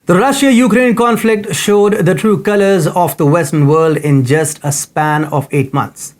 The Russia-Ukraine conflict showed the true colors of the Western world in just a span of 8 months.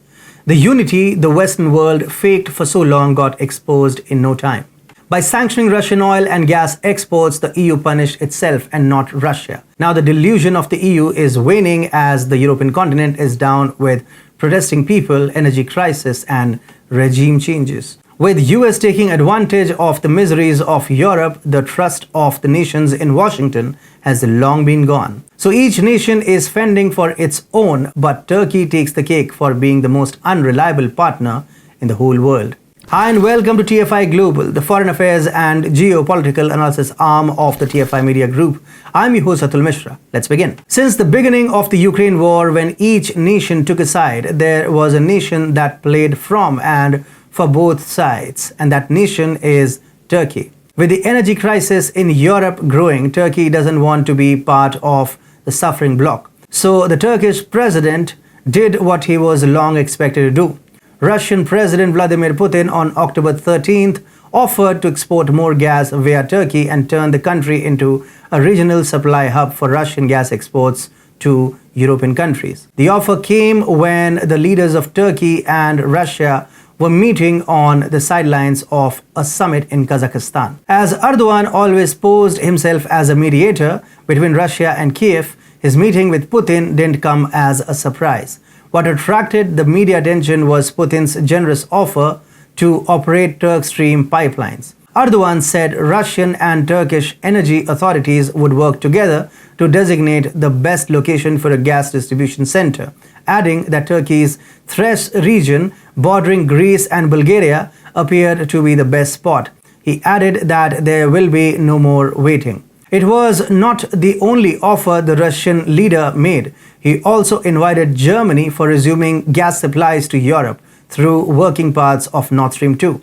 The unity the Western world faked for so long got exposed in no time. By sanctioning Russian oil and gas exports, the EU punished itself and not Russia. Now the delusion of the EU is waning as the European continent is down with protesting people, energy crisis and regime changes. With US taking advantage of the miseries of Europe, the trust of the nations in Washington has long been gone. So each nation is fending for its own, but Turkey takes the cake for being the most unreliable partner in the whole world. Hi and welcome to TFI Global, the foreign affairs and geopolitical analysis arm of the TFI Media Group. I'm your host Atul Mishra. Let's begin. Since the beginning of the Ukraine war, when each nation took a side, there was a nation that played from and for both sides, and that nation is Turkey. With the energy crisis in Europe growing, Turkey doesn't want to be part of the suffering bloc. So the Turkish president did what he was long expected to do. Russian President Vladimir Putin on October 13th offered to export more gas via Turkey and turn the country into a regional supply hub for Russian gas exports to European countries. The offer came when the leaders of Turkey and Russia were meeting on the sidelines of a summit in Kazakhstan. As Erdogan always posed himself as a mediator between Russia and Kiev, his meeting with Putin didn't come as a surprise. What attracted the media attention was Putin's generous offer to operate Turk Stream pipelines. Erdogan said Russian and Turkish energy authorities would work together to designate the best location for a gas distribution center, adding that Turkey's Thrace region bordering Greece and Bulgaria appeared to be the best spot. He added that there will be no more waiting. It was not the only offer the Russian leader made. He also invited Germany for resuming gas supplies to Europe through working parts of Nord Stream 2.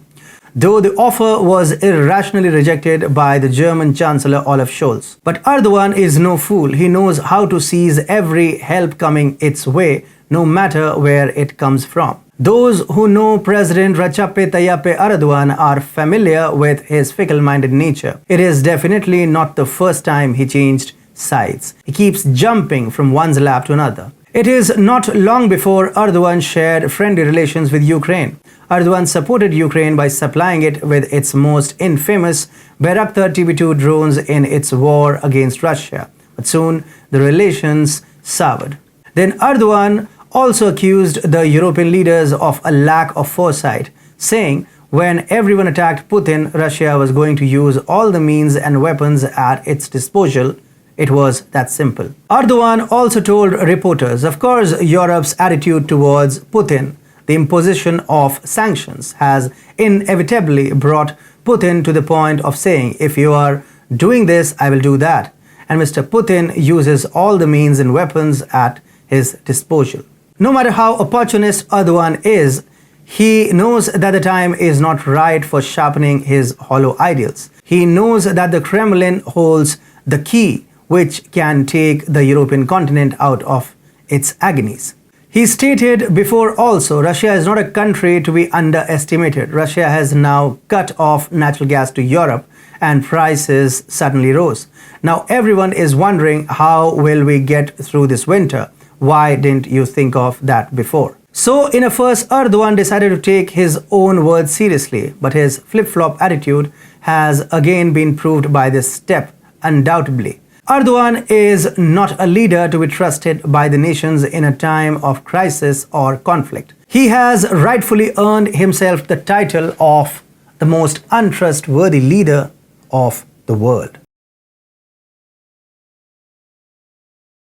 Though the offer was irrationally rejected by the German Chancellor Olaf Scholz. But Erdogan is no fool. He knows how to seize every help coming its way, no matter where it comes from. Those who know President Recep Tayyip Erdogan are familiar with his fickle-minded nature. It is definitely not the first time he changed sides. He keeps jumping from one's lap to another. It is not long before Erdogan shared friendly relations with Ukraine. Erdogan supported Ukraine by supplying it with its most infamous Bayraktar TB2 drones in its war against Russia. But soon the relations soured. Then Erdogan also accused the European leaders of a lack of foresight, saying when everyone attacked Putin, Russia was going to use all the means and weapons at its disposal. It was that simple. Erdogan also told reporters, of course, Europe's attitude towards Putin, the imposition of sanctions, has inevitably brought Putin to the point of saying, if you are doing this, I will do that. And Mr. Putin uses all the means and weapons at his disposal. No matter how opportunist Erdogan is, he knows that the time is not right for sharpening his hollow ideals. He knows that the Kremlin holds the key which can take the European continent out of its agonies. He stated before also, Russia is not a country to be underestimated. Russia has now cut off natural gas to Europe and prices suddenly rose. Now everyone is wondering, how will we get through this winter? Why didn't you think of that before? So in a first, Erdogan decided to take his own words seriously, but his flip-flop attitude has again been proved by this step, undoubtedly. Erdogan is not a leader to be trusted by the nations in a time of crisis or conflict. He has rightfully earned himself the title of the most untrustworthy leader of the world.